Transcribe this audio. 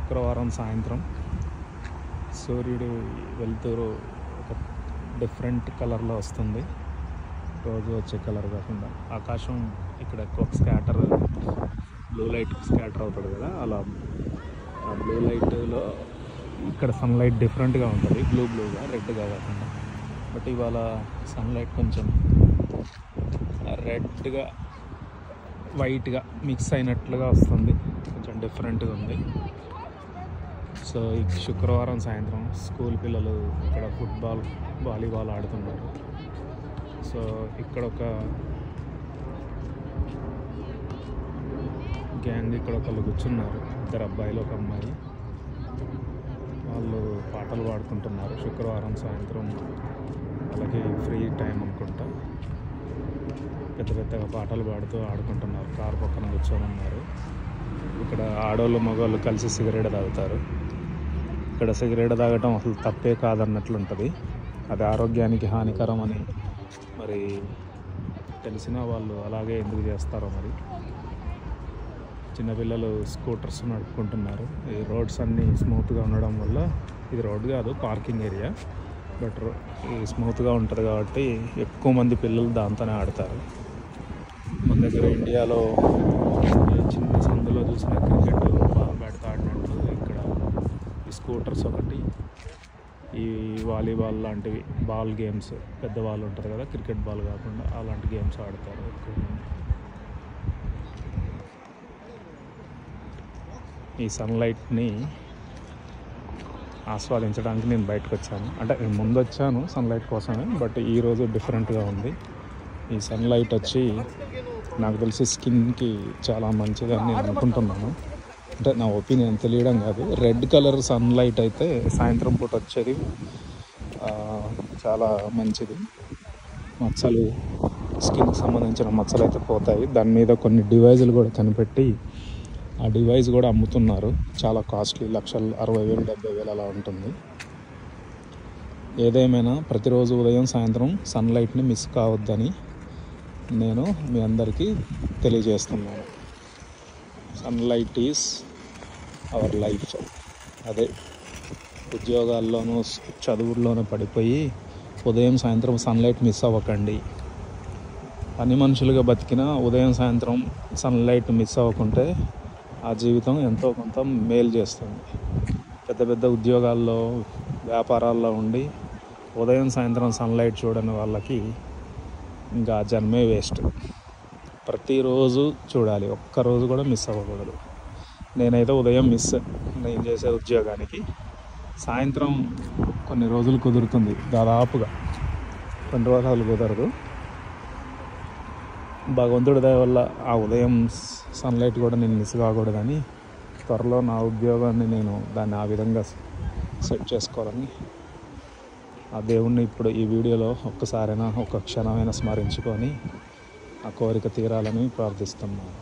శుక్రవారం సాయంత్రం సూర్యుడు వెలుతురు ఒక డిఫరెంట్ కలర్లో వస్తుంది. రోజు వచ్చే కలర్ కాకుండా ఆకాశం ఇక్కడ ఎక్కువ స్కాటర్ బ్లూ లైట్ స్కాటర్ అవుతుంది కదా, అలా ఆ బ్లూ లైట్లో ఇక్కడ సన్లైట్ డిఫరెంట్గా ఉంటుంది, బ్లూగా రెడ్గా కాకుండా. బట్ ఇవాళ సన్లైట్ కొంచెం రెడ్గా వైట్గా మిక్స్ అయినట్లుగా వస్తుంది, కొంచెం డిఫరెంట్గా ఉంది. సో ఈ శుక్రవారం సాయంత్రం స్కూల్ పిల్లలు ఇక్కడ ఫుట్బాల్ వాలీబాల్ ఆడుతున్నారు. సో ఇక్కడ ఒక గ్యాంగ్ ఇక్కడ ఒకళ్ళు కూర్చున్నారు, ఇద్దరు అబ్బాయిలు ఒక అమ్మాయి. వాళ్ళు పాటలు పాడుకుంటున్నారు శుక్రవారం సాయంత్రం. వాళ్ళకి ఫ్రీ టైం అనుకుంటా, పెద్ద పెద్దగా పాటలు పాడుతూ ఆడుకుంటున్నారు. కారు పక్కన కూర్చొని ఉన్నారు. ఇక్కడ ఆడవాళ్ళు మగవాళ్ళు కలిసి సిగరెట్ తాగుతారు. ఇక్కడ సిగరెట్ తాగటం అసలు తప్పే కాదన్నట్లుంటుంది, అది ఆరోగ్యానికి హానికరం అని మరి తెలిసిన వాళ్ళు అలాగే ఎందుకు చేస్తారో మరి. చిన్నపిల్లలు స్కూటర్స్ నడుపుకుంటున్నారు. ఈ రోడ్స్ అన్నీ స్మూత్గా ఉండడం వల్ల, ఇది రోడ్ కాదు పార్కింగ్ ఏరియా, బట్ ఈ స్మూత్గా ఉంటుంది కాబట్టి ఎక్కువ మంది పిల్లలు దాంతోనే ఆడతారు. మన దగ్గర ఇండియాలో చిన్న సందులో చూసిన క్రికెట్ బ్యాట్తో ఆడినట్లు ఇక్కడ ఈ స్కూటర్స్ ఒకటి, ఈ వాలీబాల్ లాంటివి బాల్ గేమ్స్, పెద్ద బాల్ ఉంటుంది కదా క్రికెట్ బాల్ కాకుండా అలాంటి గేమ్స్ ఆడతారు ఎక్కువ మంది. ఈ సన్లైట్ని ఆస్వాదించడానికి నేను బయటకు వచ్చాను. అంటే నేను ముందు వచ్చాను సన్లైట్ కోసమే, బట్ ఈరోజు డిఫరెంట్గా ఉంది. ఈ సన్లైట్ వచ్చి నాకు తెలిసి స్కిన్కి చాలా మంచిదని నేను అనుకుంటున్నాను. అంటే నా ఒపీనియన్, తెలియడం కాదు. రెడ్ కలర్ సన్లైట్ అయితే సాయంత్రం పూట వచ్చేది చాలా మంచిది. మచ్చలు, స్కిన్కి సంబంధించిన మచ్చలు అయితే పోతాయి. దాని మీద కొన్ని డివైజులు కూడా కనిపెట్టి ఆ డివైస్ కూడా అమ్ముతున్నారు. చాలా కాస్ట్లీ, లక్షలు, 60,000 70,000 అలా ఉంటుంది. ఏదేమైనా ప్రతిరోజు ఉదయం సాయంత్రం సన్లైట్ని మిస్ కావద్దని నేను మీ అందరికీ తెలియజేస్తున్నాను. Sunlight is our life. అదే ఉద్యోగాల్లోనూ చదువుల్లోనూ పడిపోయి ఉదయం సాయంత్రం సన్లైట్ మిస్ అవ్వకండి. పని మనుషులుగా బతికిన ఉదయం సాయంత్రం సన్లైట్ మిస్ అవ్వకుంటే ఆ జీవితం ఎంతో కొంత మేలు చేస్తుంది. పెద్ద పెద్ద ఉద్యోగాల్లో, వ్యాపారాల్లో ఉండి ఉదయం సాయంత్రం సన్లైట్ చూడని వాళ్ళకి ఇంకా జన్మే వేస్ట్. ప్రతిరోజు చూడాలి, ఒక్కరోజు కూడా మిస్ అవ్వకూడదు. నేనైతే ఉదయం మిస్, నేను చేసే ఉద్యోగానికి. సాయంత్రం కొన్ని రోజులు కుదురుతుంది, దాదాపుగా కొన్ని రోజులు కుదరదు. భగవంతుడి దయ వల్ల ఆ ఉదయం సన్లైట్ కూడా నేను మిస్ కాకూడదని త్వరలో నా ఉద్యోగాన్ని నేను దాన్ని ఆ విధంగా సెట్ చేసుకోవాలని ఆ దేవుణ్ణి ఇప్పుడు ఈ వీడియోలో ఒక్కసారైనా, ఒక్క క్షణమైనా స్మరించుకొని ఆ కోరిక తీరాలని ప్రార్థిస్తున్నాను.